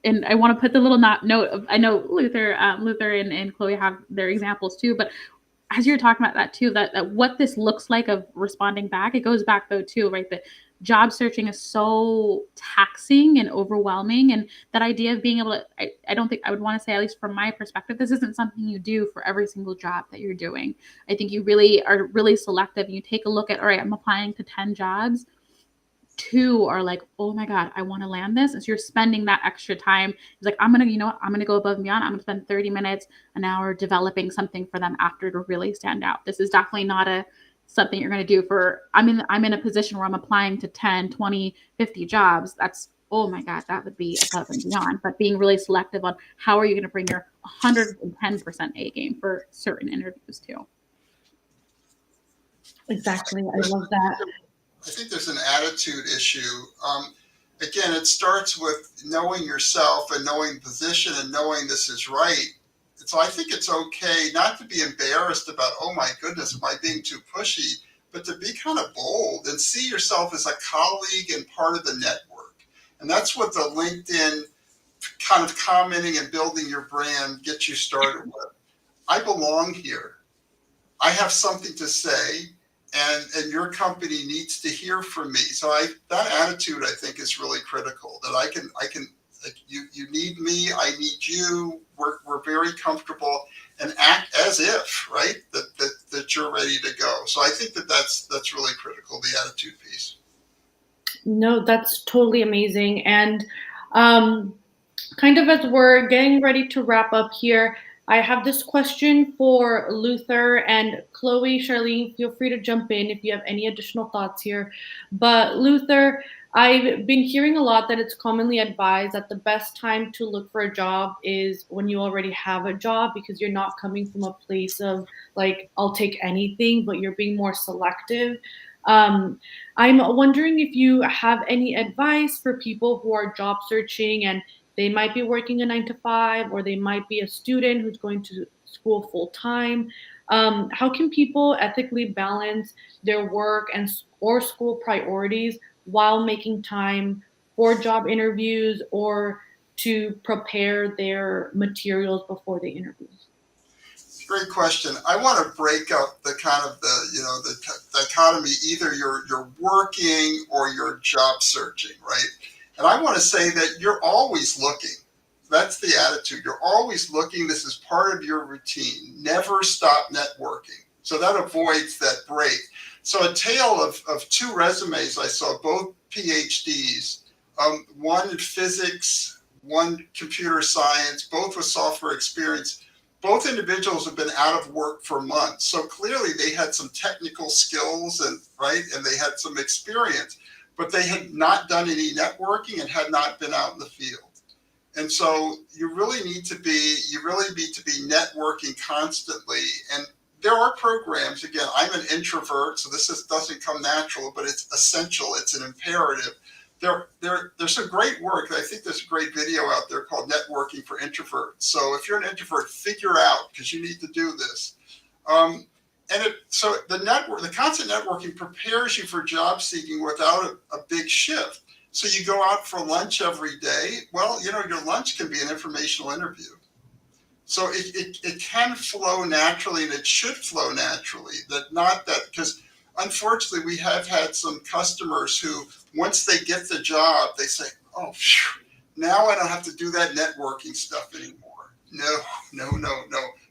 and I want to put the little note of, I know Luther and Chloe have their examples too, but as you're talking about that too, that what this looks like of responding back, it goes back though too, right? That job searching is so taxing and overwhelming, and that idea of being able to, I don't think I would want to say, at least from my perspective, this isn't something you do for every single job that you're doing. I think you really are really selective, and you take a look at, all right, I'm applying to 10 jobs. 2 are like, oh my God, I want to land this. And so you're spending that extra time. It's like, I'm going to go above and beyond. I'm going to spend 30 minutes, an hour developing something for them after to really stand out. This is definitely not something you're going to do for, I'm in a position where I'm applying to 10, 20, 50 jobs. That's, oh my God, that would be above and beyond. But being really selective on how are you going to bring your 110% A game for certain interviews too. Exactly. I love that. I think there's an attitude issue. Again, it starts with knowing yourself and knowing the position and knowing this is right. So I think it's okay not to be embarrassed about, oh my goodness, am I being too pushy, but to be kind of bold and see yourself as a colleague and part of the network. And that's what the LinkedIn kind of commenting and building your brand gets you started with. I belong here. I have something to say. And your company needs to hear from me. So that attitude, I think, is really critical. That I can like, you need me, I need you. We're very comfortable, and act as if, right, that you're ready to go. So I think that's really critical, the attitude piece. No, that's totally amazing. And kind of as we're getting ready to wrap up here, I have this question for Luther, and Chloe, Charlene, feel free to jump in if you have any additional thoughts here. But Luther, I've been hearing a lot that it's commonly advised that the best time to look for a job is when you already have a job, because you're not coming from a place of like, I'll take anything, but you're being more selective. I'm wondering if you have any advice for people who are job searching and they might be working a 9-to-5, or they might be a student who's going to school full time. How can people ethically balance their work or school priorities while making time for job interviews or to prepare their materials before the interviews? Great question. I want to break up the kind of the dichotomy. Either you're working or you're job searching, right? And I want to say that you're always looking. That's the attitude. You're always looking. This is part of your routine. Never stop networking. So that avoids that break. So a tale of 2 resumes I saw, both PhDs, one in physics, one computer science, both with software experience. Both individuals have been out of work for months. So clearly they had some technical skills and they had some experience, but they had not done any networking and had not been out in the field. And so you really need to be networking constantly. And there are programs, again, I'm an introvert, so this doesn't come natural, but it's essential, it's an imperative. There's some great work. I think there's a great video out there called Networking for Introverts. So if you're an introvert, figure out, because you need to do this. The constant networking prepares you for job seeking without a big shift. So you go out for lunch every day. Well, you know, your lunch can be an informational interview. So it can flow naturally, and it should flow naturally. Because unfortunately, we have had some customers who, once they get the job, they say, oh, phew, now I don't have to do that networking stuff anymore. No.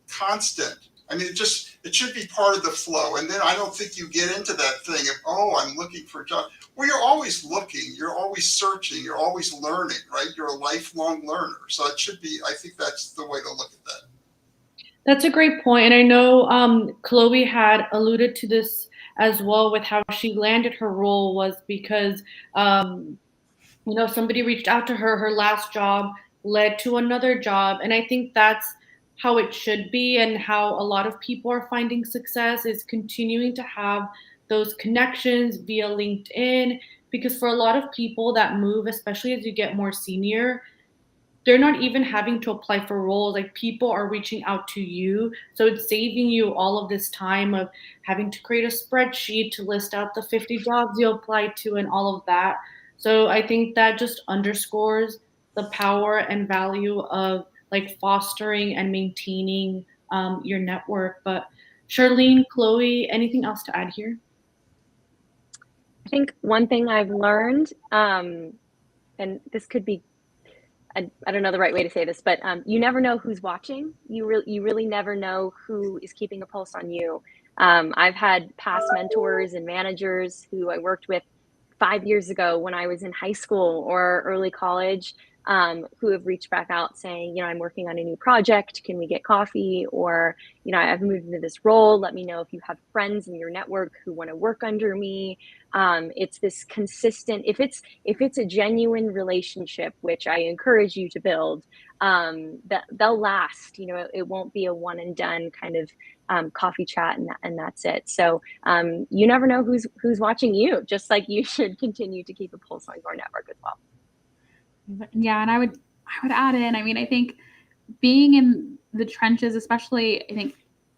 Constant. I mean, it should be part of the flow. And then I don't think you get into that thing of, oh, I'm looking for a job. Well, you're always looking, you're always searching, you're always learning, right? You're a lifelong learner. So it should be, I think that's the way to look at that. That's a great point. And I know Chloe had alluded to this as well with how she landed her role was because, you know, somebody reached out to her, her last job led to another job. And I think that's how it should be, and how a lot of people are finding success is continuing to have those connections via LinkedIn. Because for a lot of people that move, especially as you get more senior, they're not even having to apply for roles. Like, people are reaching out to you. So it's saving you all of this time of having to create a spreadsheet to list out the 50 jobs you applied to and all of that. So I think that just underscores the power and value of like fostering and maintaining your network. But Charlene, Chloe, anything else to add here? I think one thing I've learned, and this could be, I don't know the right way to say this, but you never know who's watching. You really never know who is keeping a pulse on you. I've had past mentors and managers who I worked with 5 years ago when I was in high school or early college, who have reached back out saying, you know, I'm working on a new project. Can we get coffee? Or, you know, I've moved into this role. Let me know if you have friends in your network who want to work under me. It's this consistent, if it's a genuine relationship, which I encourage you to build, that they'll last. You know, it won't be a one and done kind of coffee chat and that's it. So you never know who's watching you, just like you should continue to keep a pulse on your network as well. Yeah, and I would add in, I mean, I think being in the trenches, especially, I think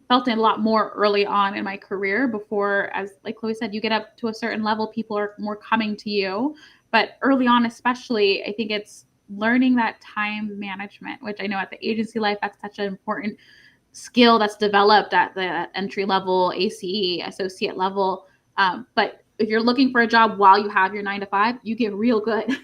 felt it a lot more early on in my career before, as like Chloe said, you get up to a certain level, people are more coming to you. But early on, especially, I think it's learning that time management, which I know at the agency life, that's such an important skill that's developed at the entry level, ACE, associate level. But if you're looking for a job while you have your 9 to 5, you get real good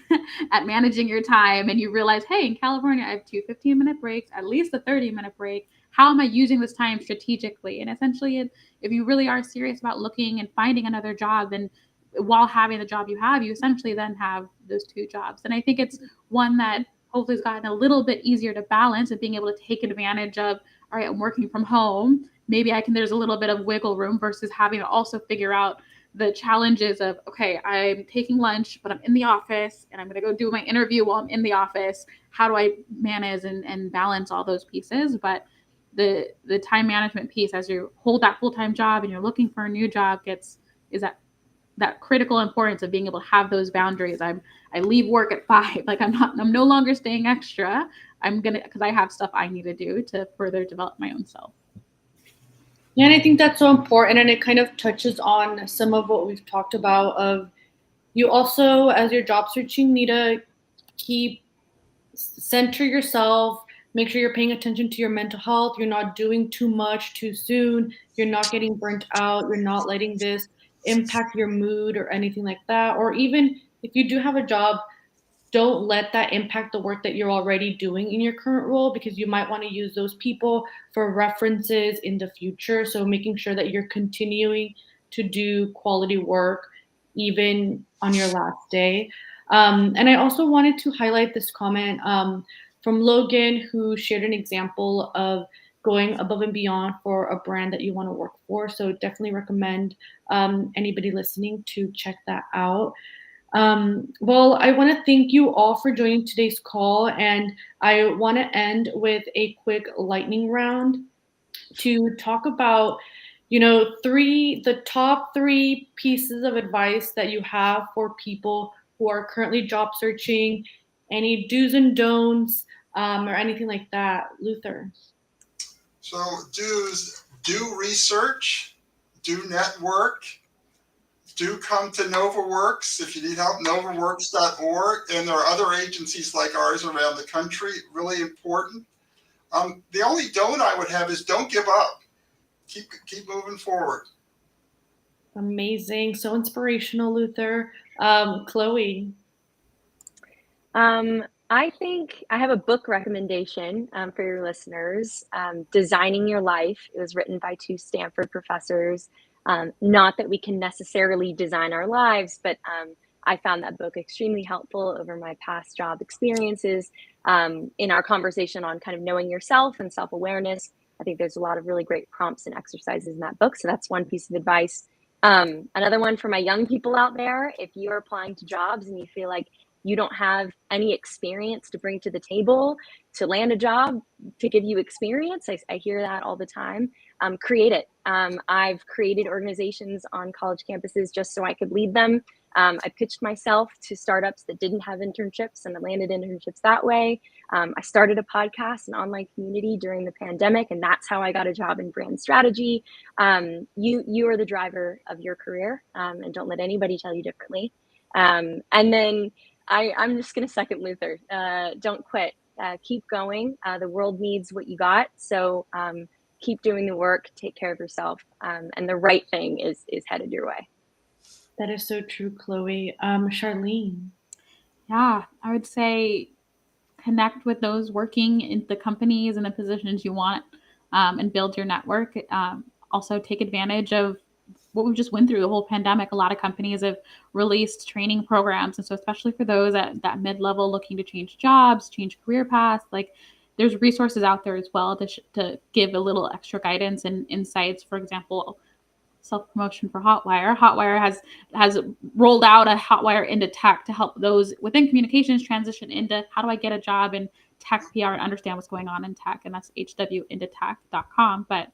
at managing your time. And you realize, hey, in California, I have 2 15-minute breaks, at least a 30-minute break. How am I using this time strategically? And essentially, if you really are serious about looking and finding another job, then while having the job you have, you essentially then have those 2 jobs. And I think it's one that hopefully has gotten a little bit easier to balance and being able to take advantage of, all right, I'm working from home. Maybe there's a little bit of wiggle room versus having to also figure out the challenges of, okay, I'm taking lunch, but I'm in the office and I'm going to go do my interview while I'm in the office. How do I manage and balance all those pieces? But the time management piece, as you hold that full-time job and you're looking for a new job, is that critical importance of being able to have those boundaries. I leave work at 5, like I'm no longer staying extra. Because I have stuff I need to do to further develop my own self. Yeah, and I think that's so important, and it kind of touches on some of what we've talked about of you also, as you're job searching, need to center yourself, make sure you're paying attention to your mental health. You're not doing too much too soon. You're not getting burnt out. You're not letting this impact your mood or anything like that. Or even if you do have a job, don't let that impact the work that you're already doing in your current role, because you might want to use those people for references in the future. So making sure that you're continuing to do quality work even on your last day. And I also wanted to highlight this comment from Logan, who shared an example of going above and beyond for a brand that you want to work for. So definitely recommend anybody listening to check that out. Well, I want to thank you all for joining today's call, and I want to end with a quick lightning round to talk about, the top 3 pieces of advice that you have for people who are currently job searching, any do's and don'ts, or anything like that. Luther. So do's: do research, do network, do come to NovaWorks. If you need help, novaworks.org. And there are other agencies like ours around the country, really important. The only don't I would have is don't give up. Keep moving forward. Amazing. So inspirational, Luther. Chloe. I think I have a book recommendation for your listeners. Designing Your Life. It was written by 2 Stanford professors. Not that we can necessarily design our lives, but I found that book extremely helpful over my past job experiences. In our conversation on kind of knowing yourself and self-awareness, I think there's a lot of really great prompts and exercises in that book. So that's one piece of advice. Another one for my young people out there, if you're applying to jobs and you feel like you don't have any experience to bring to the table to land a job, to give you experience, I hear that all the time, create it. I've created organizations on college campuses just so I could lead them. I pitched myself to startups that didn't have internships, and I landed internships that way. I started a podcast, an online community during the pandemic, and that's how I got a job in brand strategy. You are the driver of your career, and don't let anybody tell you differently. And then I'm just going to second Luther. Don't quit. Keep going. The world needs what you got. So keep doing the work. Take care of yourself. And the right thing is headed your way. That is so true, Chloe. Charlene. Yeah, I would say connect with those working in the companies and the positions you want, and build your network. Also take advantage of what we've just went through, the whole pandemic. A lot of companies have released training programs. And so especially for those at that mid-level looking to change jobs, change career paths, like there's resources out there as well to give a little extra guidance and insights. For example, self-promotion for Hotwire. Hotwire has rolled out a Hotwire into tech to help those within communications transition into how do I get a job in tech PR and understand what's going on in tech. And that's hwintotech.com. But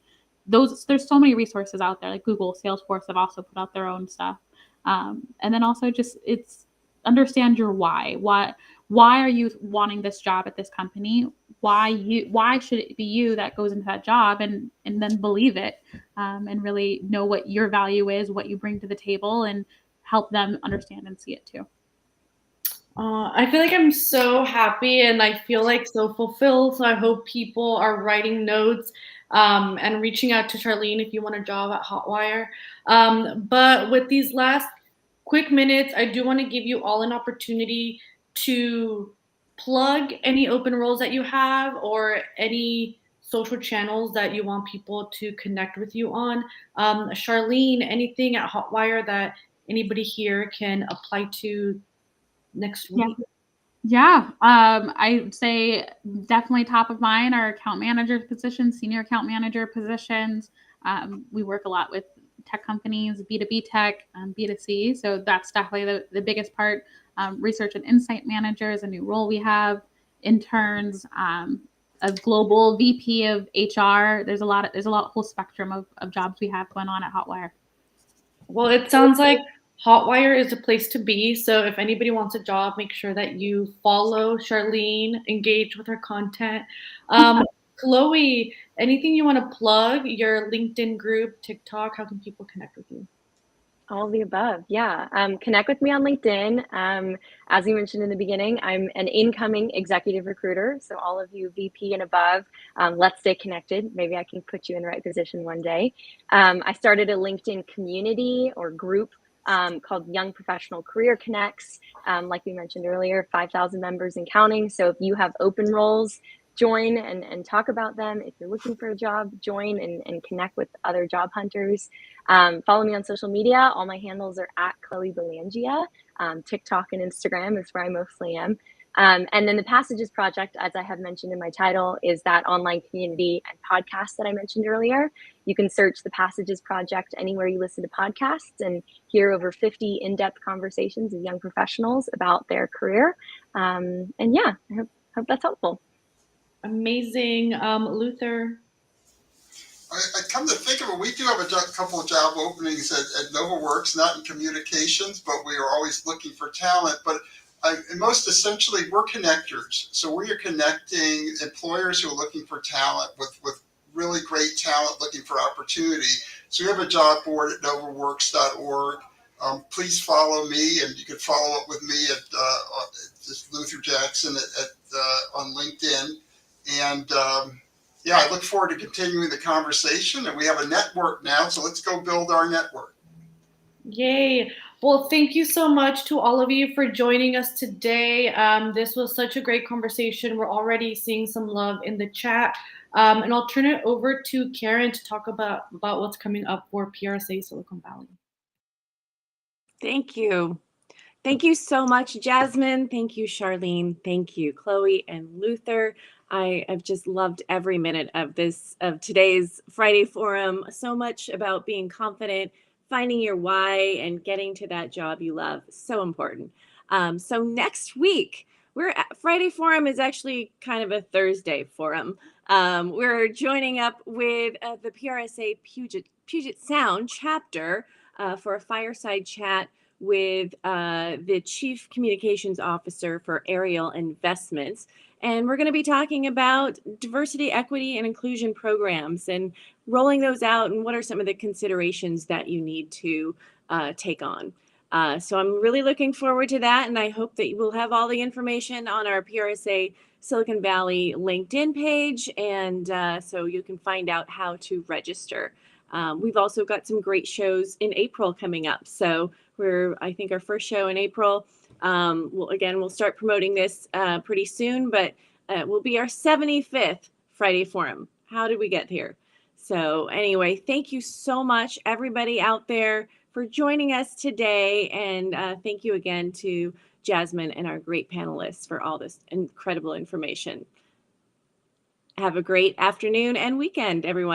there's so many resources out there, like Google, Salesforce have also put out their own stuff. And then also it's understand your why. Why are you wanting this job at this company? Why should it be you that goes into that job, and then believe it, and really know what your value is, what you bring to the table, and help them understand and see it too. I feel like I'm so happy and I feel like so fulfilled. So I hope people are writing notes and reaching out to Charlene if you want a job at Hotwire. But with these last quick minutes, I do want to give you all an opportunity to plug any open roles that you have or any social channels that you want people to connect with you on. Charlene, anything at Hotwire that anybody here can apply to next week? Yeah. I would say definitely top of mind are account manager positions, senior account manager positions. We work a lot with tech companies, B2B tech, B2C. So that's definitely the biggest part. Research and insight manager is a new role we have. Interns, a global VP of HR. There's a whole spectrum of jobs we have going on at Hotwire. Well, it sounds like Hotwire is a place to be. So if anybody wants a job, make sure that you follow Charlene, engage with her content. Chloe, anything you want to plug? Your LinkedIn group, TikTok, how can people connect with you? All of the above. Yeah. Connect with me on LinkedIn. As you mentioned in the beginning, I'm an incoming executive recruiter. So all of you VP and above, let's stay connected. Maybe I can put you in the right position one day. I started a LinkedIn community or group called Young Professional Career Connects. Like we mentioned earlier, 5,000 members and counting. So if you have open roles, join and talk about them. If you're looking for a job, join and connect with other job hunters. Follow me on social media. All my handles are at Chloe Belangia. TikTok and Instagram is where I mostly am. And then the Passages Project, as I have mentioned in my title, is that online community and podcast that I mentioned earlier. You can search the Passages Project anywhere you listen to podcasts and hear over 50 in-depth conversations of young professionals about their career. And yeah, I hope that's helpful. Amazing. Luther? I come to think of it, we do have a couple of job openings at NovaWorks, not in communications, but we are always looking for talent. But and most essentially, we're connectors. So we are connecting employers who are looking for talent with really great talent looking for opportunity. So we have a job board at novaworks.org. Please follow me, and you can follow up with me at just Luther Jackson on LinkedIn. And yeah, I look forward to continuing the conversation. And we have a network now, so let's go build our network. Yay. Well, thank you so much to all of you for joining us today. This was such a great conversation. We're already seeing some love in the chat. And I'll turn it over to Karen to talk about what's coming up for PRSA Silicon Valley. Thank you. Thank you so much, Jazmin. Thank you, Charlene. Thank you, Chloe and Luther. I've just loved every minute of today's Friday Forum. So much about being confident, finding your why, and getting to that job you love. So important. So next week, Friday Forum is actually kind of a Thursday forum. We're joining up with the PRSA Puget Sound chapter for a fireside chat with the Chief Communications Officer for Aerial Investments. And we're going to be talking about diversity, equity, and inclusion programs and rolling those out, and what are some of the considerations that you need to take on. So I'm really looking forward to that, and I hope that you will have all the information on our PRSA Silicon Valley LinkedIn page, and so you can find out how to register. We've also got some great shows in April coming up. So I think our first show in April, we'll start promoting this pretty soon, but it will be our 75th Friday Forum. How did we get here? So anyway, thank you so much, everybody out there, for joining us today. And thank you again to Jazmin and our great panelists for all this incredible information. Have a great afternoon and weekend, everyone.